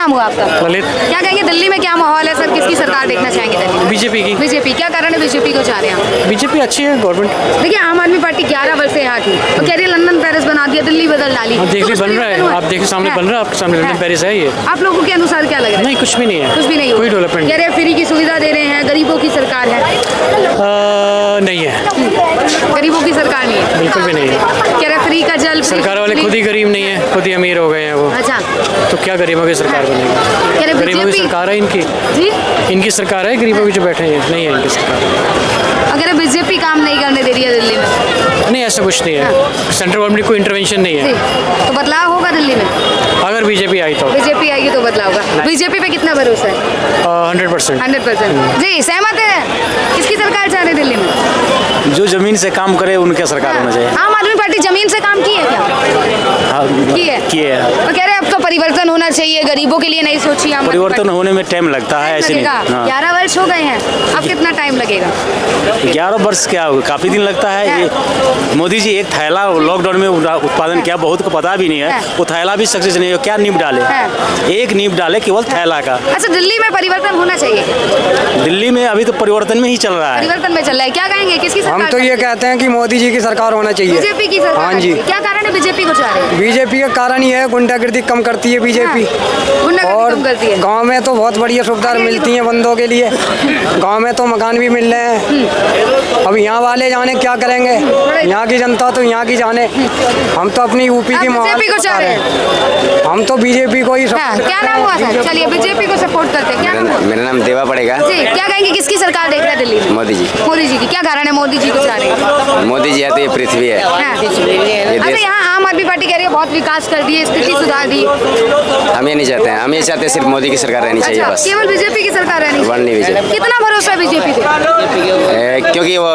नाम हुआ आपका? ललित। क्या कहेंगे दिल्ली में क्या माहौल है सर, किसकी सरकार देखना चाहेंगे दिल्ली में? बीजेपी की। बीजेपी, क्या कारण है बीजेपी को चाह रहे हैं आप? बीजेपी अच्छी है गवर्नमेंट। देखिए आम आदमी पार्टी 11 वर्ष से यहाँ थी, तो कह रही है लंदन पेरिस बना दिया, दिल्ली बदल डाली। आप देखिए तो बन रहा है, आप देखिए सामने बन रहा है, आपके सामने लंदन पेरिस है ये। आप लोगों के अनुसार क्या लग रहा है? नहीं, कुछ भी नहीं है, कुछ भी नहीं, कोई डेवलपमेंट कह रहे हैं फ्री की सुविधा दे रहे हैं, गरीबों की सरकार है। नहीं है, गरीबों की सरकार नहीं है, बिल्कुल भी नहीं है। कह रहे हैं फ्री का जल, सरकार वाले खुद ही गरीब नहीं है, खुद ही अमीर हो गए हैं वो, अच्छा तो क्या गरीबों की सरकार बनेगी? कह रहे गरीबों की सरकार है इनकी, जी, इनकी सरकार है, गरीबों की जो बैठे हैं नहीं है इनकी सरकार। अगर बीजेपी काम नहीं करने दे रही है दिल्ली में, नहीं, ऐसा कुछ नहीं है, सेंट्रल गवर्नमेंट कोई इंटरवेंशन नहीं जी, है। तो बदलाव होगा दिल्ली में? अगर बीजेपी आई तो बीजेपी आएगी तो बदलाव होगा। बीजेपी पे कितना भरोसा है? 100%। 100%। जी, सहमत है? किसकी सरकार चाह रहे दिल्ली में? जो जमीन से काम करे उनके सरकार होना चाहिए। आम आदमी पार्टी जमीन से काम की है क्या? हाँ, की है। है। तो कह रहे हैं अब तो परिवर्तन होना चाहिए, गरीबों के लिए नहीं सोची आम आदमी परिवर्तन पार्टी। होने में टाइम लगता है, ऐसे नहीं। लगेगा। हाँ। 11 वर्ष हो गए हैं, अब कितना टाइम लगेगा? 11 वर्ष क्या होगा, काफी दिन लगता है। ये मोदी जी एक थैला लॉकडाउन में उत्पादन किया, बहुत को पता भी नहीं है। वो थैला भी सक्सेस नहीं है, क्या नींव डाले, एक नींव डाले केवल थैला का। अच्छा, दिल्ली में परिवर्तन होना चाहिए? दिल्ली में अभी तो परिवर्तन में ही चल रहा है। परिवर्तन में चल रहा है, क्या कहेंगे किसकी सरकार? हम तो ये कहते हैं कि मोदी जी की सरकार होना चाहिए। बीजेपी की सरकार। हाँ जी। क्या कारण है बीजेपी को चाह रहे हैं? बीजेपी का कारण ये है गुंडागर्दी कम करती है बीजेपी, गुंडागर्दी और कम करती है। गांव में तो बहुत बढ़िया सुविधा मिलती है बंदों के लिए। गांव में तो मकान भी मिल रहे हैं। अब यहाँ वाले जाने क्या करेंगे, यहाँ की जनता तो यहाँ की जाने। हम तो अपनी यूपी आप की बीजेपी को चाह रहे हैं? हम तो बीजेपी को ही हाँ, क्या नाम हुआ सर? चलिए बीजेपी को सपोर्ट करते हैं। क्या नाम हुआ? मेरा नाम देवा पड़ेगा। जी, क्या कहेंगे किसकी सरकार देख रहा है दिल्ली में? मोदी जी। मोदी जी की, क्या कारण है मोदी जी को चाह रहे हैं? मोदी जी है तो ये पृथ्वी है, हाँ। ये अच्छा, देश। यहाँ आम आदमी पार्टी कह रही है बहुत विकास कर दिए, स्थिति सुधार दी। हम ये नहीं चाहते हैं, हम ये चाहते हैं सिर्फ मोदी की सरकार रहनी चाहिए अच्छा, बस। केवल बीजेपी की सरकार रहनी चाहिए। Only BJP। कितना भरोसा है बीजेपी पे? क्योंकि वो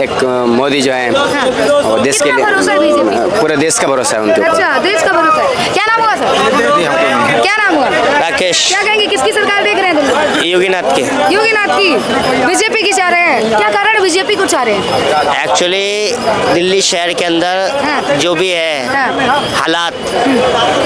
एक मोदी जो है वो देश के कितना भरोसा है बीजेपी लिए, को? पूरे देश का भरोसा है उनके ऊपर। अच्छा, देश का भरोसा है। क्या नाम हुआ सर? क्या नाम हुआ? राकेश। क्या कहेंगे किसकी सरकार देख रहे हैं दिल्ली? योगीनाथ के। योगीनाथ की। बीजेपी की चाह रहे हैं, क्या कारण है बीजेपी को चाह रहे हैं? एक्चुअली दिल्ली शहर के अंदर हाँ। जो भी है हाँ। हालात,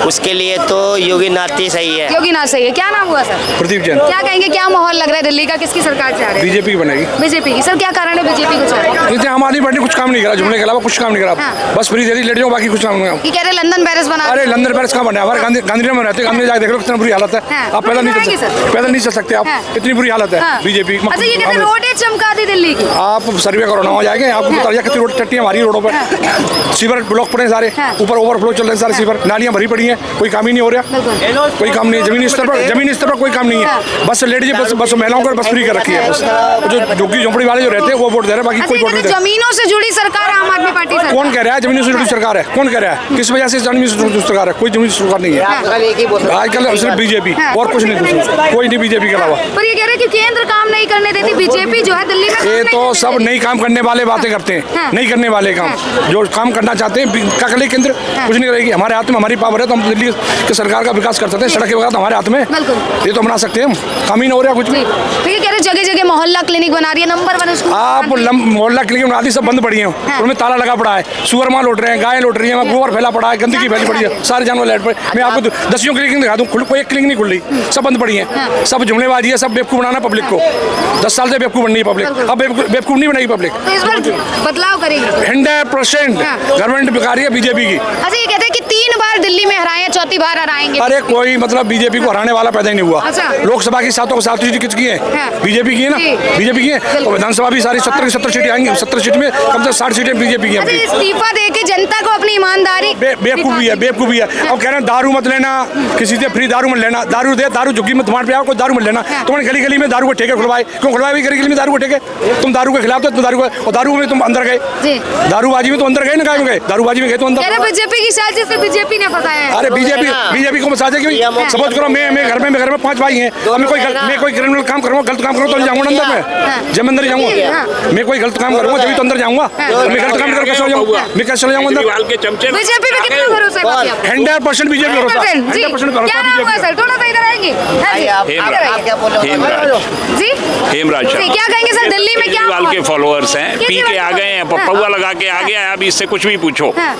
उसके लिए तो योगीनाथ ही सही है। योगीनाथ सही है। क्या नाम हुआ सर? प्रदीप जैन। क्या कहेंगे क्या माहौल लग रहा है दिल्ली का, किसकी सरकार चाह रहे हैं? बीजेपी की बनेगी। बीजेपी की। सर क्या कारण है बीजेपी को चाह रहे हैं? जैसे आम आदमी पार्टी ने कुछ काम नहीं करा, जुमले के अलावा कुछ काम नहीं करा। हाँ। बस फ्री दे दी लेडियों, बाकी कुछ काम नहीं करा। ये कह रहे हैं लंदन पेरिस बना। अरे लंदन पेरिस कहाँ बना है? हमारे गांधीनगर में रहते हैं, गांधी जाके देख लो कितना बुरी हालत है। हाँ। आप पैदल नहीं आएंगे चल सर? सकते, पैदल नहीं चल सकते आप, हाँ। इतनी बुरी हालत है हाँ। बीजेपी। अच्छा, ये कहते हैं रोडें चमका दी दिल्ली की। आप सर्वे करो ना, वहाँ जाएंगे आपको बता दिया कितनी रोड चट्टी है हमारी रोडों पर। सीवर ब्लॉक पड़े सारे, हाँ। ऊपर ओवरफ्लो चल रहे हैं सारे सीवर, नालियाँ भरी पड़ी हैं, कोई काम ही नहीं हो रहा। कोई काम नहीं, जमीनी स्तर पर कोई काम नहीं है। बस लेडीज बस महिलाओं को बस फ्री कर रखी है। बस जो झुग्गी झोंपड़ी वाले जो रहते हैं वो वोट दे रहे हैं, बाकी कोई अच्छा, वोट ये नहीं दे। जमीनों से जुड़ी सरकार आम आदमी पार्टी सरकार। कौन कह रहा है जमीन से जुड़ी सरकार है? कौन कह रहा है? किस वजह से जमीन से जुड़ी सरकार है? कोई जमीन से सरकार नहीं है आजकल, सिर्फ बीजेपी और कुछ नहीं, दूसरा कोई नहीं बीजेपी के अलावा। पर ये कह रहे हैं कि केंद्र काम नहीं करने देती, बीजेपी जो है दिल्ली में काम ये नहीं तो करने सब देती। नहीं काम करने वाले बातें करते हैं, हाँ। नहीं करने वाले काम। जो काम करना चाहते हैं क्या कर ले केंद्र? कुछ नहीं करेगी। हमारे हाथ में हमारी पावर है तो हम दिल्ली की सरकार का विकास कर सकते हैं। सड़कें वगैरह तो हमारे हाथ में, बिल्कुल। ये तो बना सकते हैं हम, काम ही नहीं हो रहा कुछ भी। तो ये कह रहे जगह जगह मोहल्ला क्लिनिक बना रही है, नंबर 1 स्कूल। आप मोहल्ला क्लिनिक बना दी, सब बंद पड़ी हैं, उनमें ताला लगा पड़ा है। सुअर माँ लौट रहे हैं, गायें लौट रही हैं, गोबर फैला पड़ा है, गंदगी फैली पड़ी है, सारे जानवर लाइट पर। मैं आपको 10 क्लिनिक दिखा दूँ, कोई एक क्लिनिक नहीं खुल रही, सब बंद पड़ी हैं। सब जुमलेबाजी है, सब बेवकूफ़ बनाना पब्लिक को। 10 साल से बेवकूफ़ बननी है पब्लिक, अब बेवकूफ़ नहीं बनाई पब्लिक। तो इस बार बदलाव करेगी। 100% गवर्नमेंट बेकार है बीजेपी की। अच्छा, ये कहते हैं कि 3 बार दिल्ली में हराए, चौथी बार हराएंगे। अरे कोई मतलब बीजेपी को हराने वाला पैदा ही नहीं हुआ। अच्छा। लोकसभा की 7 सीटें किसकी है? हाँ। बीजेपी की है ना, जी। बीजेपी की है। तो विधानसभा भी सारी 70 की 70 सीटें आएंगी, 70 सीट में कम से कम 60 सीटें बीजेपी की अच्छा, हैं। इस्तीफा देके जनता को अपनी ईमानदारी। बेवकूफ़ी है, बेवकूफ़ी है। अब कह रहे हैं दारू मत लेना, किसी से फ्री दारू मत लेना, दारू दे, दारू झुग्गी में तुम्हारे पे आओ, कोई दारू मत लेना। तुम्हारे गली गली में दारू के ठेके खुलवाए, क्यों खुलवाए? गली गली में दारू के ठेके, तुम दारू के खिलाफ थे, तो दारू और दारू में तुम अंदर गए, दारूबाजी में तो अंदर गए ना, काय में गए? दारूबाजी में गए तो अंदर। बीजेपी की साजिश से बीजेपी ने फंसाया है। अरे बीजेपी को मसाजा क्यों? सपोज करो मैं घर में 5 भाई हैं, अब मैं कोई क्रिमिनल काम करूँगा, गलत काम करूँगा तो जाऊँगा अंदर में, जब अंदर जाऊँगा। मैं कोई गलत काम करूँगा जब तो अंदर जाऊँगा, मैं गलत काम कर कैसे जाऊँगा? मैं कैसे जाऊँगा अंदर? बीजेपी पे कितना भरोसा है? 100% बीजेपी भरोसा, 100% भरोसा बीजेपी। थोड़ा सा इधर आएंगे। कहेंगे? हाँ जी, आप क्या बोल रहे हो? जी हेमराज जी, क्या कहेंगे सर? दिल्ली में क्या केजरीवाल के फॉलोअर्स हैं, पी केजरीवाल के आ गए हैं, पौवा लगा के आ गया है, अब इससे कुछ भी पूछो। हाँ।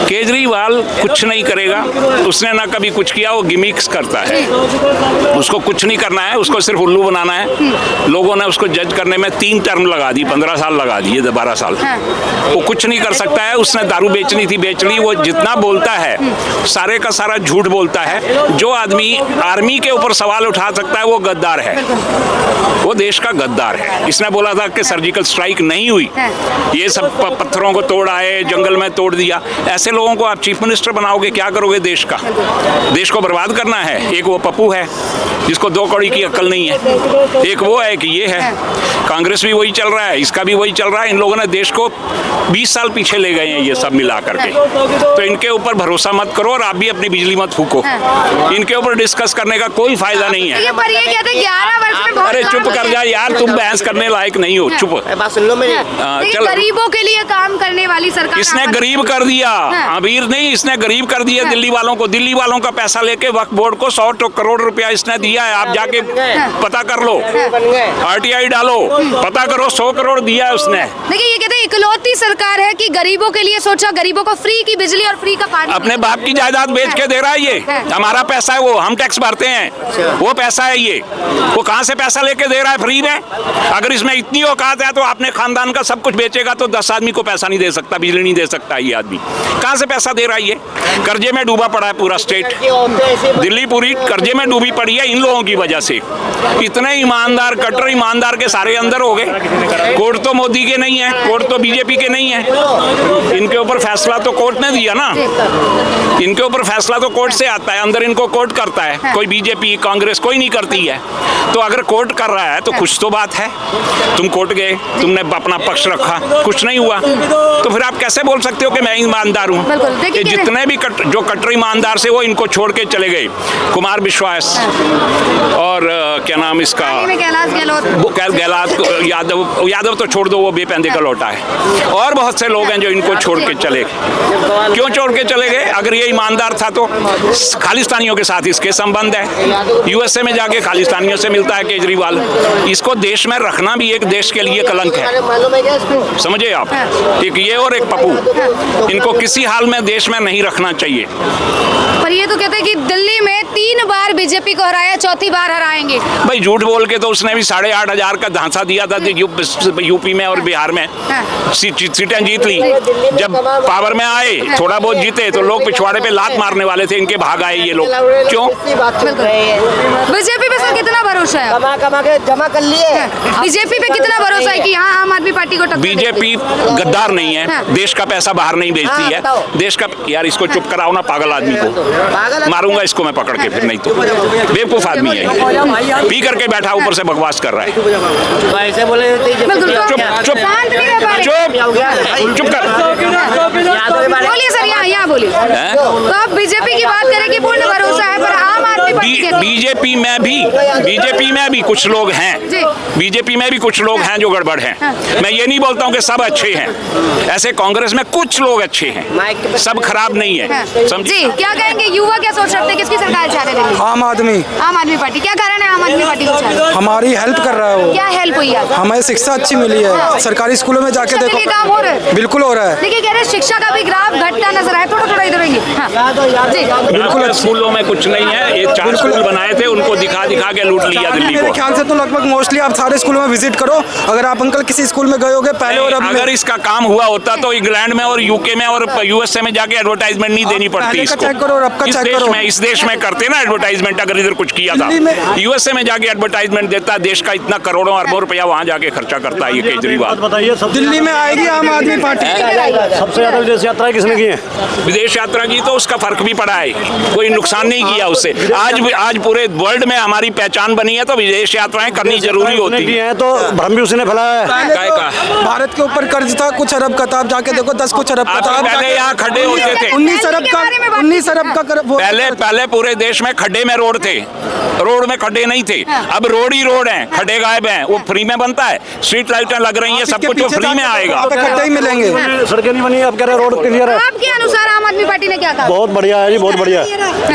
केजरीवाल कुछ नहीं करेगा, उसने ना कभी कुछ किया, वो गिमिक्स करता है। उसको कुछ नहीं करना है, उसको सिर्फ उल्लू बनाना है। लोगों ने उसको जज करने में 3 टर्म लगा दी, 15 साल लगा दिए, 12 साल। वो कुछ नहीं कर सकता है। उसने दारू बेचनी थी, बेच ली। वो जितना बोलता है सारे का सारा झूठ बोलता है। जो आदमी आर्मी के ऊपर सवाल उठा सकता है वो गद्दार है, वो देश का गद्दार है। इसने बोला था कि सर्जिकल स्ट्राइक नहीं हुई, ये सब पत्थरों को तोड़ आए, जंगल में तोड़ दिया। ऐसे लोगों को आप चीफ मिनिस्टर बनाओगे, क्या करोगे? देश का, देश को बर्बाद करना है। एक वो पप्पू है जिसको 2 कौड़ी की अक्ल नहीं है, एक वो है कि ये है। कांग्रेस भी वही चल रहा है, इसका भी वही चल रहा है। इन लोगों ने देश को 20 साल पीछे ले गए हैं ये सब मिला करके। तो इनके ऊपर भरोसा मत करो और आप भी अपनी बिजली मत फूको। इनके ऊपर डिस्कस करने का कोई फायदा नहीं है। पर ये कहते हैं 11 वर्ष में बहुत अरे चुप काम कर किया। जा यार, तुम बहस करने लायक नहीं हो, चुप। बात सुन लो मेरी। लेकिन चलो। गरीबों के लिए काम करने वाली सरकार इसने आम गरीब कर दिया, अमीर नहीं, इसने गरीब कर दिया दिल्ली वालों को। दिल्ली वालों का पैसा लेके वक्फ बोर्ड को 100 करोड़ रुपया इसने दिया है। आप जाके पता कर लो, RTI डालो, पता करो, 100 करोड़ दिया है उसने। देखिए, ये कहते हैं इकलौती सरकार है कि गरीबों के लिए सोचा, गरीबों को फ्री की बिजली और फ्री का पानी। अपने बाप की जायदाद बेच के दे रहा है ये। हमारा पैसा है, वो हम टैक्स भरते हैं, वो पैसा है ये। वो कहाँ से पैसा लेके दे रहा है फ्री में? अगर इसमें इतनी औकात है तो अपने खानदान का सब कुछ बेचेगा तो 10 आदमी को पैसा नहीं दे सकता, बिजली नहीं दे सकता ये आदमी। कहाँ से पैसा दे रहा है ये? कर्जे में डूबा पड़ा है पूरा स्टेट। दिल्ली पूरी कर्जे में डूबी पड़ी है इन लोगों की वजह से। इतने ईमानदार, कट्टर ईमानदार के सारे अंदर हो गए। कोर्ट तो मोदी के नहीं है, कोर्ट तो बीजेपी के नहीं है। इनके ऊपर फैसला तो कोर्ट ने दिया ना, इनके ऊपर फैसला तो कोर्ट से आता है, अंदर इनको कोर्ट करता है। कोई बीजेपी, कांग्रेस कोई नहीं करती है। तो अगर कोर्ट कर रहा है तो कुछ तो बात है। तुम कोर्ट गए, तुमने अपना पक्ष रखा, कुछ नहीं हुआ, तो फिर आप कैसे बोल सकते हो कि मैं ईमानदार हूँ? कि जितने भी जो कट्टर ईमानदार से वो इनको छोड़ के चले गए। कुमार विश्वास और क्या नाम इसका, यादव तो छोड़ दो, वो बेपैंदे का लौटा है। और बहुत से लोग हैं जो इनको छोड़ के चले गए। क्यों छोड़ के चले गए? अगर ये ईमानदार था तो खालिस्तानियों के साथ इसके संबंध है। USA में जाके खालिस्तानियों से मिलता है केजरीवाल। इसको देश में रखना भी एक देश के लिए कलंक है, समझे आप? एक ये और एक पप्पू, इनको किसी हाल में देश में नहीं रखना चाहिए। पर ये तो कहते हैं कि दिल्ली में 3 बार बीजेपी को हराया, 4थी बार हराएंगे। भाई झूठ बोल के तो उसने भी 8,500 का धांसा दिया था यूपी में और बिहार में सीटें जीत ली। जब पावर में आए, थोड़ा बहुत जीते, तो लोग पिछवाड़े पे लात मारने वाले थे, इनके भाग आए ये लोग। क्यों? बीजेपी पे सर कितना भरोसा है? कमा के जमा कर लिए। बीजेपी पे कितना भरोसा है कि यहाँ आम आदमी पार्टी को टक्कर देगी? बीजेपी गद्दार नहीं है, देश का पैसा बाहर नहीं बेचती है। देश का, यार इसको चुप कराओ ना, पागल आदमी को मारूंगा इसको मैं पकड़ के, फिर नहीं तो बेवकूफ आदमी है, पी करके बैठा ऊपर से बकवास कर रहा है। ऐसे बोले चुप चुप चुप कर। बोलिए सर, यहाँ बोलिए। तो आप बीजेपी की बात करें कि पूर्ण भरोसा है, पर आम आदमी पार्टी के बीजेपी में भी कुछ लोग हैं, बीजेपी में भी कुछ लोग हैं जो गड़बड़ हैं। मैं ये नहीं बोलता हूँ कि सब अच्छे हैं, ऐसे कांग्रेस में कुछ लोग अच्छे हैं, सब खराब नहीं है। समझे? क्या कहेंगे, युवा क्या सोच रखते हैं, किसकी सरकार चाह रहे हैं? आम आदमी पार्टी। क्या कारण है आम आदमी पार्टी को चाह रहे हैं? हमारी हेल्प कर रहा है वो। क्या हेल्प हुई है? हमें शिक्षा अच्छी मिली है, सरकारी स्कूलों में जाके देखो, काम हो रहा है, बिल्कुल हो रहा है। देखिए कह रहे हैं शिक्षा का भी ग्राफ घटता नजर आया। थोड़ा इधर आएंगे। जी बिल्कुल, स्कूलों में कुछ नहीं है, ये 4 स्कूल बनाए थे, उनको दिखा के लूट लिया दिल्ली मेरे को। ख्याल से तो लगभग मोस्टली आप सारे स्कूलों में विजिट करो। अगर आप अंकल किसी स्कूल में गए होगे पहले और अब में, अगर इसका काम हुआ होता तो इंग्लैंड में और यूके में और USA में जाके एडवर्टाइजमेंट नहीं देनी पड़ती पहले का इसको। चेक करो और अब का चेक करो। इस देश में करते ना एडवर्टाइजमेंट, अगर इधर कुछ किया था। USA में जाके एडवर्टाइजमेंट देता, देश का इतना करोड़ों अरबों रुपया वहाँ जाके खर्चा करता है ये केजरीवाल। बताइए, दिल्ली में आएगी आम आदमी पार्टी। सबसे ज्यादा विदेश यात्रा किसने की है? विदेश यात्रा की तो उसका फर्क भी पड़ा है, कोई नुकसान नहीं किया उससे। आज पूरे वर्ल्ड में हमारी पहचान बनी है, तो विदेश यात्राएं करनी जरूरी होती है। तो भ्रम भी उसने फैलाया है। भारत के ऊपर कर्ज था कुछ अरब का, आप जाके देखो 10 कुछ अरब का था। पहले यहाँ खड्डे होते थे, 19 अरब का पहले पूरे देश में खड्डे में रोड थे, रोड में खड्डे नहीं थे। अब रोड ही रोड हैं, खड्डे गायब हैं। वो फ्री में बनता है, स्ट्रीट लाइटें लग रही हैं, सब कुछ वो फ्री में आएगा। खड्डे ही मिलेंगे, सड़कें नहीं बनी, आप कह रहे रोड क्लियर है। आपके अनुसार आम आदमी पार्टी ने क्या कहा? बहुत बढ़िया है जी, बहुत बढ़िया है।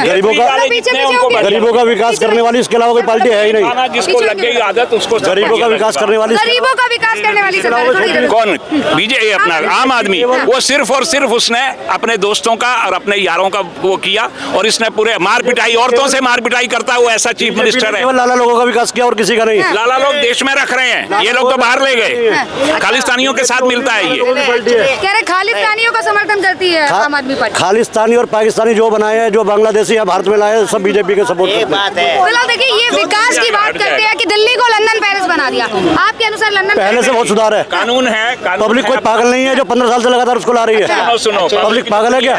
गरीबों का विकास करने वाली इसके अलावा कोई पार्टी है ही नहीं। खाना जिसको लग गई आदत उसको सब गरीबों का विकास करने वाली गरीबों का विकास करने वाली सरकार थोड़ी देर- कौन? बीजेपी अपना आम आदमी, वो सिर्फ और सिर्फ उसने अपने दोस्तों का और अपने यारों का वो किया, और इसने पूरे मार पिटाई, औरतों से मार पिटाई करता है, वो ऐसा चीफ मिनिस्टर है। केवल लाला लोगों का विकास किया और किसी का नहीं। लाला लोग देश में रख रहे हैं, ये लोग तो बाहर ले गए। खालिस्तानियों के साथ मिलता है ये। कह रहे खालिस्तानियों का समर्थन करती है आम आदमी पार्टी। खालिस्तानी और पाकिस्तानी जो बनाए हैं, जो बांग्लादेशी या भारत में लाए हैं, सब बीजेपी के सपोर्ट एक बात है, फिलहाल देखिए, ये विकास की बात करते हैं कि दिल्ली को लंदन पेरिस बना दिया। आपके अनुसार लंदन पहले से बहुत सुधार है। कानून है, पब्लिक कोई पागल नहीं है जो 15 साल से लगातार उसको ला रही है। सुनो, पब्लिक पागल है क्या?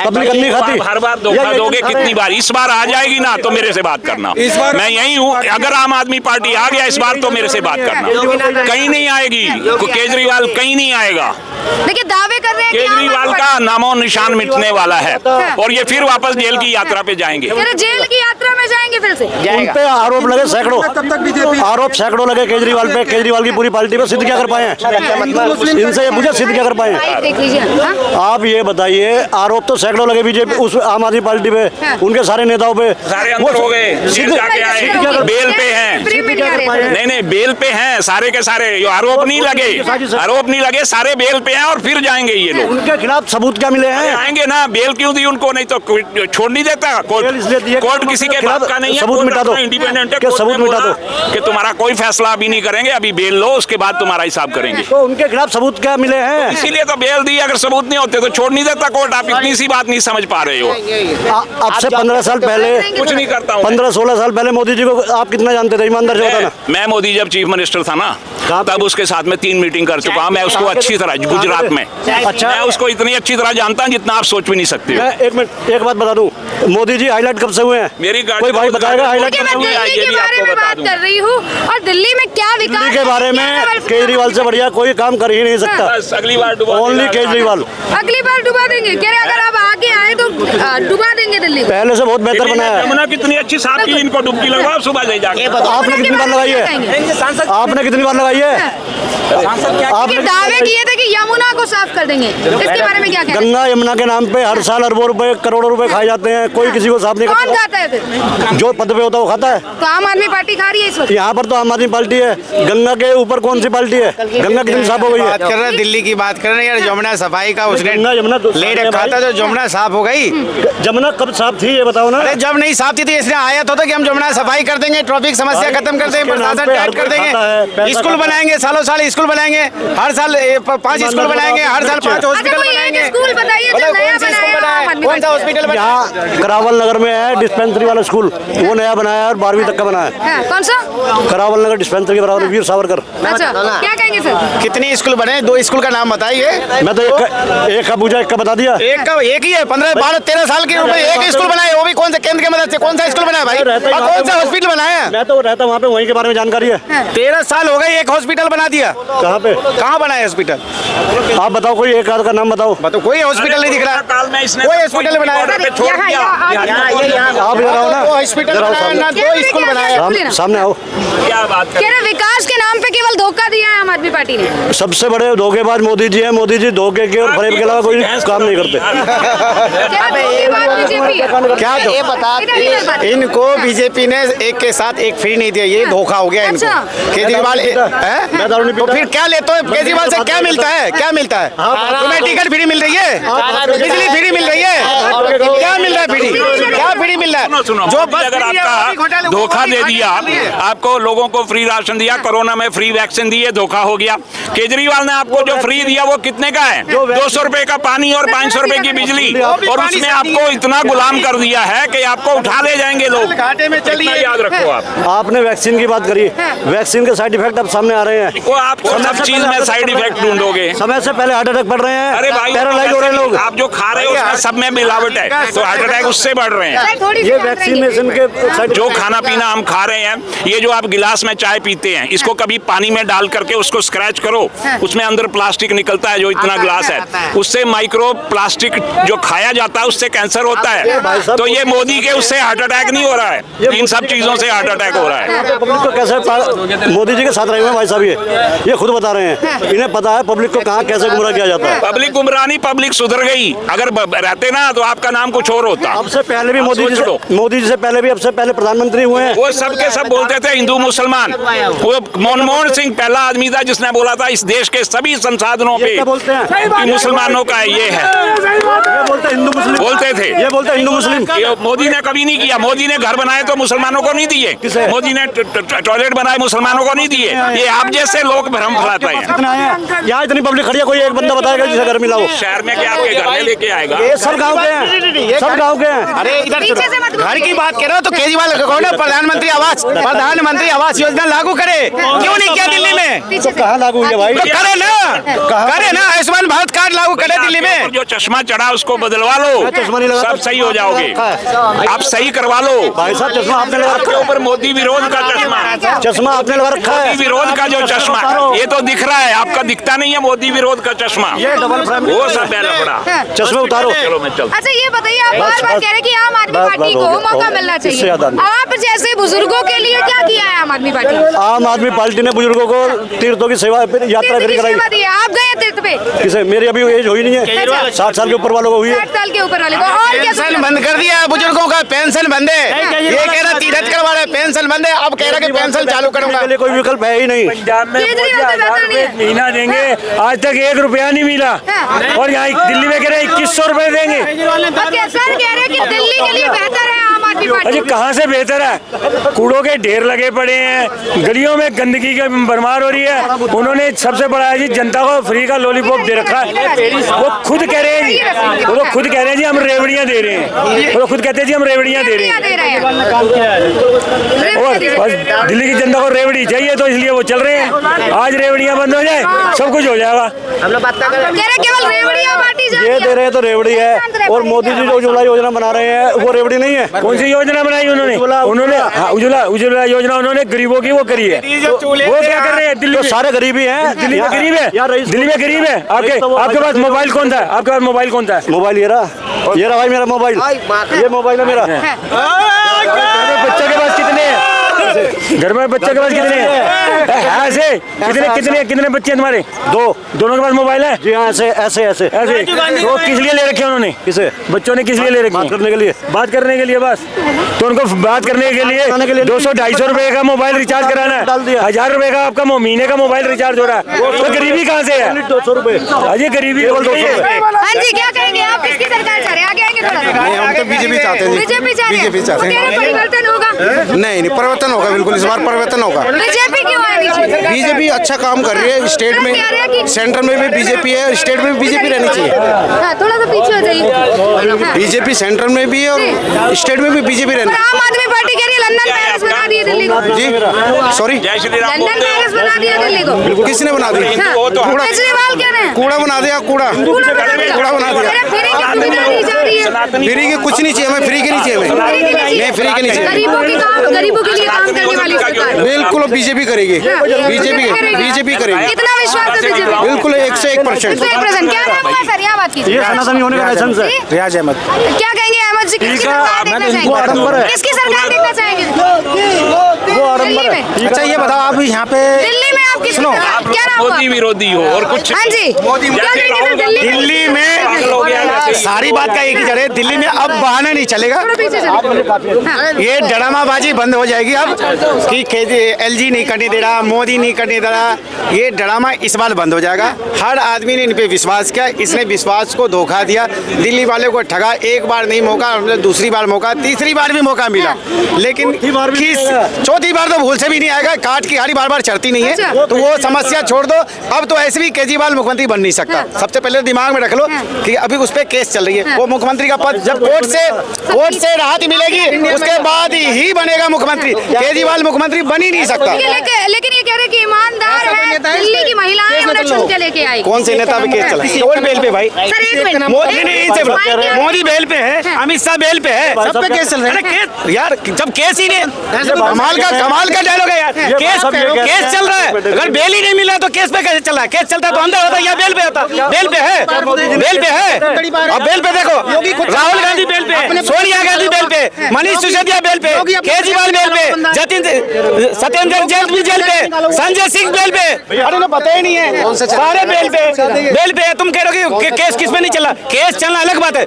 पब्लिक अन्नी खाती। हर बार धोखा दोगे कितनी बार? इस बार आ जाएगी ना तो मेरे से बात करना, मैं यही हूँ। अगर आम आदमी पार्टी आ गया इस बार तो मेरे से बात करना। कहीं नहीं आएगी, केजरीवाल कहीं नहीं आएगा। देखिए, दावे कर रहे हैं कि आम आदमी केजरीवाल पार्टी- का नामो निशान मिटने वाला है, और ये फिर वापस जेल की यात्रा पे जाएंगे। कह रहे जेल की यात्रा में जाएंगे फिर से। उन पे आरोप लगे सैकड़ों, आरोप सैकड़ों लगे केजरीवाल पे, केजरीवाल की पूरी पार्टी पे। सिद्ध क्या कर पाए हैं? इनसे ये पूछा, सिद्ध क्या कर पाए हैं? देख लीजिए। हाँ? आप ये बताइए, आरोप तो सैकड़ों लगे बीजेपी उस आम आदमी पार्टी पे, उनके सारे नेताओं पे। सारे अंदर हो गए, जेल जाके आए, बेल पे हैं। फ्री में नहीं आ रहे थे। नहीं, बेल पे हैं सारे के सारे। ये आरोप नहीं लगे, सारे बेल पे हैं, और फिर जाएंगे ये लोग। उनके खिलाफ सबूत क्या मिले हैं? आएंगे ना, बेल क्यों दी उनको? नहीं तो छोड़ नहीं देता बेल इसलिए दिए कोर्ट कि किसी के खिलाफ बाप का नहीं है। सबूत मिटा दो। इंडिपेंडेंट है। क्या कोर्ट सबूत ने मिटा बोला दो कि तुम्हारा कोई फैसला अभी नहीं करेंगे, अभी बेल लो, उसके बाद तुम्हारा हिसाब करेंगे। तो उनके खिलाफ सबूत क्या मिले हैं? इसीलिए तो बेल दी। अगर सबूत नहीं होते तो छोड़ नहीं देता कोर्ट। आप इतनी सी बात नहीं समझ पा रहे हो। अब से 15 साल पहले, कुछ नहीं करता हूँ। 15-16 साल पहले मोदी जी को आप कितना जानते थे? ईमानदार से बताना। मैं मोदी जब चीफ मिनिस्टर था ना, तब उसके साथ में 3 मीटिंग कर चुका हूं। मैं उसको अच्छी तरह, गुजरात में, अच्छा। मैं उसको इतनी अच्छी तरह जानता हूं जितना आप सोच भी नहीं सकते हो। मैं एक मिनट, एक बात बता दूं, मोदी जी हाईलाइट कब से हुए हैं? मेरी गाड़ी कोई भाई बताएगा हाईलाइट देखिए, कब से मैं हुए हैं? दिल्ली के बारे में बात कर रही हूँ, और दिल्ली में क्या विकास दिल्ली के बारे में केजरीवाल से बढ़िया कोई काम कर ही नहीं सकता। बस अगली बार डुबा ओनली केजरीवाल। अगली बार डुबा देंगे। कह रहे अगर आप आगे आए तो डुबा देंगे दिल्ली को। पहले से बहुत बेहतर बनाया है। यमुना कितनी अच्छी साफ की, इनको डुबकी लगवाओ सुबह से जाके। आपने कितनी बार लगाई है? आपने कितनी बार लगाई है? आपने दावे किए थे कि यमुना को साफ कर देंगे, इसके बारे में क्या कहते हैं? गंगा यमुना के नाम पे हर साल अरबों रुपए, करोड़ों रुपए खाए जाते हैं, कोई किसी को साफ नहीं कौन करता। खाता है फिर? जो पद पे होता है वो खाता है। तो आम आदमी पार्टी खा रही है इस वक्त। यहाँ पर तो आम आदमी पार्टी है। गंगा के ऊपर कौन सी पार्टी है? गंगा कितनी साफ हो गई है? बात कर रहे हैं दिल्ली की, बात कर रहे हैं यार। जमुना सफाई का उसने गंगा यमुना तो ले रखा था, तो जमुना साफ हो गई। जमुना कब साफ थी ये बताओ ना। अरे जब नहीं साफ थी तो इसने आया था कि हम जमुना सफाई कर देंगे, ट्रैफिक समस्या खत्म कर देंगे, इसके नाम प्रशासन पे टाइट हर कर कोई खाता है, देंगे, पैसा स्कूल खाता है। बनाएंगे, सालों साल स्कूल बनाएंगे, हर साल 5 स्कूल बनाएंगे, हर साल 5 हॉस्पिटल कोई एक बनाएंगे। स्कूल बताइए जो बोलो, नया कौन सा स्कूल बनाया बनाया आम है? आदमी कौन सा पार्टी? हॉस्पिटल बनाया है? यहाँ करावल नगर में है डिस्पेंसरी वाला स्कूल, वो नया बनाया है और 12वीं तक का बनाया है। हाँ, कौन सा? करावल नगर डिस्पेंसरी के बराबर वीर सावरकर। अच्छा, क्या कहेंगे सर? कितनी स्कूल बने? 2 स्कूल का नाम बताइए। मैं तो एक का पूछा, एक का बता दिया। एक ही है। 15, 12, 13 साल के रुपए एक स्कूल बनाए, वो भी कौन से केंद्र की मदद से? कौन सा स्कूल बनाया भाई? और कौन सा हॉस्पिटल बनाया? मैं तो रहता वहाँ पे, वहीं के बारे में जानकारी है। 13 साल हो गए, एक हॉस्पिटल बना दिया। कहाँ पे? कहाँ बनाया हॉस्पिटल? आप बताओ, कोई एक आध का नाम बताओ। तो कोई हॉस्पिटल नहीं दिख रहा। कोई हॉस्पिटल बनाया? छोड़ दिया। आप इधर आओ ना, दो हॉस्पिटल इधर आओ बनाया ना, सामने। 2 स्कूल बनाया। सामने आओ। क्या बात कह रहे विकास के नाम पे केवल धोखा दिया है आम आदमी पार्टी ने। सबसे बड़े धोखेबाज मोदी जी हैं। मोदी जी धोखे के और फरेब के अलावा कोई काम नहीं करते। कह रहे धोखेबाज बीजेपी है। क्या ये बता इनको बीजेपी ने एक के साथ एक फ्री नहीं दिया, ये धोखा हो गया इनको। अच्छा। केजरीवाल मैं दारू नहीं तो पीता। फिर क्या लेते हो? केजरीवाल से क्या मिलता है? क्या मिलता है? तुम्हें टिकट फ्री मिल रही है, बिजली फ्री मिल रही है, क्या मिल रहा है फ्री? क्या फ्री मिल रहा है? सुनो, जो मोदी अगर आपका धोखा दे दिया, आपको लोगों को फ्री राशन दिया, कोरोना में फ्री वैक्सीन दिए, धोखा हो गया। केजरीवाल ने आपको जो फ्री दिया वो कितने का है? 200 रुपए का पानी और 500 रुपए की बिजली, और उसने आपको इतना गुलाम कर दिया है कि आपको उठा ले जाएंगे लोग। घाटे में इतना चलिए। याद रखो आप। आपने वैक्सीन की बात करी, वैक्सीन के साइड इफेक्ट अब सामने आ रहे हैं। वो आप सब चीज में साइड इफेक्ट ढूंढोगे। समय से पहले हार्ट अटैक बढ़ रहे हैं, अरे भाई, पैरालाइज हो रहे हैं लोग। आप जो खा रहे हो उसमें सब में मिलावट है, तो हार्ट अटैक उससे बढ़ रहे हैं। ये वैक्सीनेशन के साइड जो खाना पीना हम खा रहे हैं, ये जो आप गिलास में चाय पीते हैं, इसको कभी पानी में डाल करके उसको स्क्रैच करो, उसमें अंदर प्लास्टिक निकलता है, जो इतना ग्लास है, उससे माइक्रो प्लास्टिक जो खाया जाता है उससे कैंसर होता है। तो ये मोदी के उससे हार्ट अटैक नहीं हो रहा है, इन सब चीजों से हार्ट अटैक हो रहा है। पब्लिक को कैसे मोदी जी के साथ रहे हुए भाई साहब, ये खुद बता रहे हैं। इन्हें पता है पब्लिक को को कहाँ कैसे गुमराह किया जाता है। पब्लिक गुमराह नहीं, पब्लिक सुधर गई। अगर रहते ना तो आपका नाम कुछ और होता। अब से पहले भी मोदी जी से पहले भी अब से पहले प्रधानमंत्री हुए हैं। वो सबके सब बोलते थे हिंदू मुसलमान। वो मनमोहन सिंह पहला आदमी था जिसने बोला था इस देश के सभी संसाधनों पे बोलते हैं कि मुसलमानों का ये है, ये बोलते हैं हिंदू मुस्लिम, बोलते थे। ये बोलते हैं हिंदू मुस्लिम। ये मोदी ने कभी नहीं किया। मोदी ने घर बनाए तो मुसलमानों को नहीं दिए। मोदी ने टॉयलेट बनाए मुसलमानों को नहीं दिए। ये आप जैसे लोग भ्रम फैलाते हैं। कितना है यहाँ इतनी पब्लिक खड़ी है, कोई एक बंदा बताएगा जिसे घर मिला हो। शहर में क्या आपके घर में लेके आएगा? ये सब गाँव के हैं, सब गाँव के हैं। अरे इधर घर की बात कर रहे हो तो केजरीवाल कौन है? प्रधानमंत्री आवास योजना लागू करे, क्यों नहीं किया दिल्ली में? तो कहाँ लागू हुई है भाई? तो करे ना आयुष्मान भारत कार्ड लागू करे दिल्ली में। जो चश्मा चढ़ा उसको बदलवा लो, चश्मा नहीं लगा, सब सही हो जाओगे। आप सही करवा लो। भाई साहब चश्मा आपने लगा आपके ऊपर मोदी विरोध का चश्मा आपने लगा रखा है। मोदी विरोध का जो चश्मा ये तो दिख रहा है, आपका दिखता नहीं है। मोदी विरोध का चश्मा ये डबल फ्रेम वो सब लफड़ा। चश्मे उतारो। चलो मैं चलता। अच्छा ये बताइए, आप बार बार कह रहे हैं कि आम आदमी पार्टी को मौका मिलना चाहिए। आप जैसे बुजुर्गों के लिए क्या किया है आम आदमी पार्टी? आम आदमी पार्टी ने बुजुर्गों को तीर्थों की सेवा यात्रा फिर कराई। आप गए तीर्थ पे? किसे? मेरी अभी एज हुई नहीं है, 60 साल के ऊपर वालों को हुई है। 60 साल के ऊपर वाले को। और क्या पेंशन बंद कर दिया बुजुर्गों का, पेंशन बंद है। ये कह रहा तीरथ करवा रहे, पेंशन बंद है। अब कह रहा कि पेंशन चालू करूंगा। कोई विकल्प है ही नहीं। महीना देंगे, आज तक 1 रुपया नहीं मिला। और यहाँ दिल्ली में कह रहे हैं 2100 रुपए देंगे। सर कह रहे हैं कि दिल्ली के लिए बेहतर है आम आदमी पार्टी। अरे कहाँ से बेहतर है? कूड़ों के ढेर लगे पड़े हैं, गलियों में गंदगी की भरमार हो रही है। उन्होंने सबसे बड़ा है जी जनता को फ्री का लॉलीपॉप दे रखा है। वो खुद कह रहे हैं जी, वो खुद कह रहे हैं जी हम रेवड़ियाँ दे रहे हैं। वो खुद कहते हैं जी हम रेवड़ियाँ दे रहे हैं। और बस दिल्ली की जनता को रेवड़ी चाहिए तो इसलिए वो चल रहे हैं। आज रेवड़ियाँ बंद हो जाए सब कुछ हो जाएगा। केवल रेवड़ियाँ बांटी जा रही ये है। दे रहे हैं तो रेवड़ी है। और मोदी जी जो उज्ज्वला योजना बना रहे हैं वो रेवड़ी नहीं है। कौन सी योजना बनाई उन्होंने? उज्ज्वला योजना उन्होंने गरीबों की वो करी है। वो क्या कर रहे हैं दिल्ली तो में? सारे गरीब ही हैं। दिल्ली में गरीब है, दिल्ली में गरीब है। आपके पास मोबाइल कौन था? आपके पास मोबाइल कौन था? मोबाइल ये रहा भाई मेरा मोबाइल। ये मोबाइल है मेरा। बच्चे के पास कितने हैं? घर में बच्चे के पास कितने हैं? ऐसे कितने बच्चे हैं तुम्हारे? 2। दोनों के पास मोबाइल है? जी हाँ, ऐसे तो किस लिए ले रखे उन्होंने? किसे? बच्चों ने किस लिए ले रखे? बात करने के लिए। बात करने के लिए बस। तो उनको बात करने के लिए 200-250 रुपए का मोबाइल रिचार्ज कराना है। 1000 रुपए का आपका महीने का मोबाइल रिचार्ज हो रहा है। तो गरीबी कहाँ से है? 200 रुपए। अजय गरीबी केवल 200 रुपए। हाँ जी, क्या कहेंगे आप? किसकी सरकार चाह रहे हैं? आगे आएंगे थोड़ा सा। हम तो बीजेपी चाहते हैं। बीजेपी चाह रहे हैं। बीजेपी चाहते हैं। तो क्या परिवर्तन होगा? नहीं परिवर्तन होगा, बिल्कुल इस बार परिवर्तन होगा। बीजेपी क्यों आनी चाहिए? बीजेपी अच्छा काम कर रही है। स्टेट में, सेंट्रल में भी बीजेपी है, स्टेट में भी बीजेपी रहनी चाहिए। हाँ, थोड़ा सा पीछे हो जाइए। बीजेपी सेंट्रल में भी है और स्टेट में भी बीजेपी रहनी पर आम आदमी पार्टी कह रही है लंदन पेरिस बना दिए दिल्ली को। जी सॉरी, जय श्री राम लंदन पेरिस बना दिया दिल्ली को। किसने बना दी? केजरीवाल कह रहे हैं। कूड़ा बना दिया, कूड़ा बना दिया। फ्री की सुविधा दी जा रही है। फ्री के कुछ नहीं चाहिए हमें, फ्री के नहीं चाहिए हमें। नहीं फ्री के नहीं चाहिए। गरीबों के लिए काम करने वाली सरकार। बिल्कुल बीजेपी करेगी। बीजेपी करेगी। कितना विश्वास है बीजेपी? बिल्कुल 101%। क्या नाम हुआ सर? यहाँ बात कीजिए। ये सनातनी होने का लाइसेंस है। रियाज अहमद। क्या कहेंगे अहमद जी? किसकी सरकार देखना चाहेंगे? किसकी सरकार देखना चाहेंगे? वो आडम्बर है। अच्छा ये बताओ, आप यहाँ पे दिल्ली में आप किसकी आप क्या नाम हुआ? मोदी विरोधी हो और कुछ हाँ जी, क्या कहेंगे सर? दिल्ली में सारी बात का एक ही जड़ है। दिल्ली में अब बहाना नहीं चलेगा। थोड़ा पीछे चलिए। हाँ। ये ड्रामाबाजी बंद हो जाएगी अब कि एलजी नहीं करने दे रहा, मोदी नहीं करने दे रहा। ये ड्रामा इस बार बंद हो जाएगा। हर आदमी ने इन पे विश्वास किया, इसने विश्वास को धोखा दिया। दिल्ली वाले को ठगा। एक बार नहीं मौका, दूसरी बार मौका, तीसरी बार भी मौका मिला, लेकिन चौथी बार तो भूल से भी नहीं आएगा। काट की हाड़ी बार बार चढ़ती नहीं है, तो वो समस्या छोड़ दो। अब तो ऐसे भी केजरीवाल मुख्यमंत्री बन नहीं सकता। सबसे पहले दिमाग में रख लो कि अभी उस पर केस चल रही है। वो मुख्यमंत्री का पद जब कोर्ट से राहत मिलेगी उसके बाद ही बनेगा मुख्यमंत्री। केजरीवाल मुख्यमंत्री बन ही नहीं सकता। लेकिन ये कह रहे कि ईमानदार है, दिल्ली की महिलाएं उन्हें चुन के लेके आई। कौन से नेता पे केस चला? केवल बेल पे भाई। सर एक मिनट, मोदी बेल पे है, अमित शाह बेल पे है, सब पे केस चल रहा है यार। जब केस ही नहीं, कमाल का डायलॉग है यार। केस चल रहा है, अगर बेल ही नहीं मिला तो केस पे कैसे चल रहा है? केस चलता तो अंदर होता या बेल पे होता? बेल पे है। अब बेल पे देखो, राहुल गांधी बेल पे, सोनिया गांधी बेल पे, मनीष सिसोदिया बेल पे, केजरीवाल बेल पे, सत्येंद्र जैन भी जेल पे, संजय सिंह बेल पे, अरे ना पता ही नहीं है, सारे बेल पे तुम कह रहे हो कि केस किस पे नहीं चला, केस चलना अलग बात है,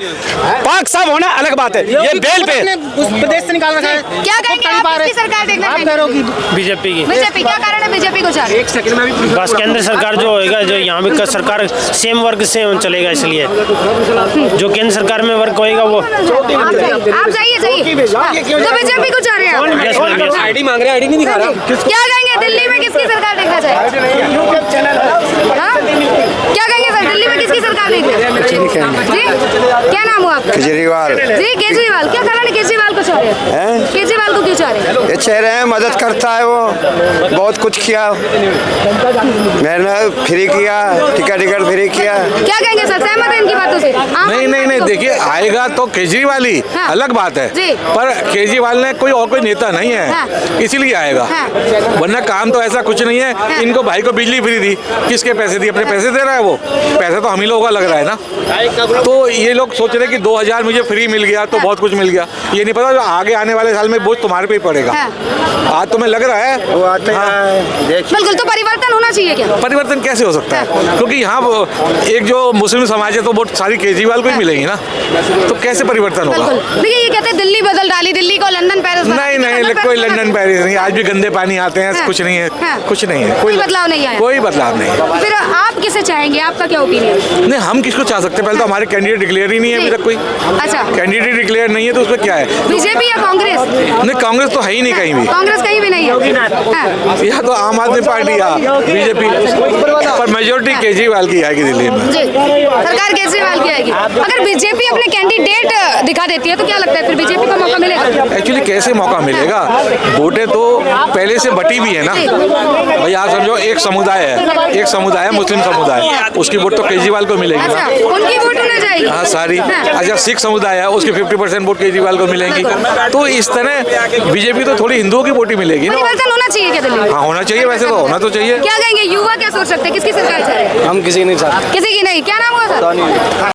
पाक साहब होना अलग बात है, ये बेल पे प्रदेश से निकाल रखा है। क्या कहेंगे आप, किसकी सरकार देखना चाहेंगे? बीजेपी की। बीजेपी, क्या कारण है बीजेपी को चाह रहे हैं? बस केंद्र सरकार जो होएगा, जो यहाँ भी का सरकार सेम वर्ग से चलेगा, इसलिए जो केंद्र सरकार में वर्ग होएगा वो। आप जाइए तो बीजेपी को चाह रहे हैं आप? आईडी मांग रहे हैं, आईडी नहीं दिखा रहा। क्या कहेंगे दिल्ली में किसकी सरकार देखना चाहिए? हाँ? क्या कहेंगे सर, दिल्ली में किसकी सरकार देखना जी? क्या नाम हुआ आपका? केजरीवाल जी केजरीवाल, क्या कारण है केजरीवाल को चाह रहे हैं? केजरीवाल को क्यों चाह रहे हैं? ये चाह रहे हैं, मदद करता है वो, बहुत कुछ किया, मैंने फ्री किया, टिकट फ्री किया। क्या कहेंगे सर, सहमत है इनकी बातों से? नहीं देखिए, आएगा तो केजरीवाल ही, हाँ। अलग बात है, जी। पर केजरीवाल ने कोई और कोई नेता नहीं है, हाँ। इसीलिए आएगा, हाँ। वरना काम तो ऐसा कुछ नहीं है। हाँ। इनको भाई को बिजली फ्री दी, किसके पैसे दिए? अपने पैसे दे रहा है वो, पैसा तो हम ही लोगों का लग रहा है ना। तो ये लोग सोच रहे कि 2000 मुझे फ्री मिल गया तो बहुत कुछ मिल गया, ये नहीं पता जो आगे आने वाले साल में बोझ तुम्हारे पे ही पड़ेगा। आज तुम्हें लग रहा है वो आते हैं, बिल्कुल, तो परिवर्तन होना चाहिए क्या? परिवर्तन कैसे हो सकता है? क्योंकि यहाँ एक जो मुस्लिम समाज है तो वो सारी केजरीवाल को ही मिलेगी ना, तो कैसे परिवर्तन होगा? बिल्कुल, देखिए ये कहते हैं दिल्ली बदल डाली, दिल्ली को लंदन पेरिस बना नहीं दिया। कोई लंदन पेरिस नहीं, आज भी गंदे पानी आते हैं, हाँ। कुछ नहीं है, हाँ। कुछ नहीं है, कोई बदलाव नहीं आया। कोई बदलाव नहीं। फिर आप किसे चाहेंगे, आपका क्या ओपिनियन? नहीं, हम किसको चाह सकते हैं? पहले तो हमारे कैंडिडेट डिक्लेयर ही नहीं है अभी तक कोई। अच्छा, कैंडिडेट डिक्लेयर नहीं है तो उसमें क्या है? बीजेपी या कांग्रेस? नहीं, कांग्रेस तो है ही नहीं कहीं भी, कांग्रेस कहीं भी नहीं है। हाँ। या तो आम आदमी पार्टी या बीजेपी, पर मेजोरिटी केजरीवाल की आएगी दिल्ली में। जी, सरकार केजरीवाल की आएगी। अगर बीजेपी अपने कैंडिडेट दिखा देती है तो क्या लगता है फिर बीजेपी को मौका मिलेगा? एक्चुअली कैसे मौका मिलेगा? वोटें तो पहले से बटी हुई है ना भाई। आप समझो, एक समुदाय है मुस्लिम समुदाय, उसकी वोट तो केजरीवाल को मिलेगी अच्छा, ना। उनकी वोट उन्हें जाएगी? हाँ, सारी। हाँ। अच्छा, सिख समुदाय है, उसकी 50% वोट केजरीवाल को मिलेंगी, तो इस तरह बीजेपी तो थोड़ी हिंदुओं की वोट ही मिलेगी ना। परिवर्तन होना चाहिए क्या दिल्ली में? हाँ, होना चाहिए, वैसे तो होना तो चाहिए। क्या कहेंगे युवा, क्या सोच सकते हैं, किसकी सरकार चाह रहे हैं? हम किसी नहीं चाहते। किसी की नहीं। क्या नाम हुआ सर?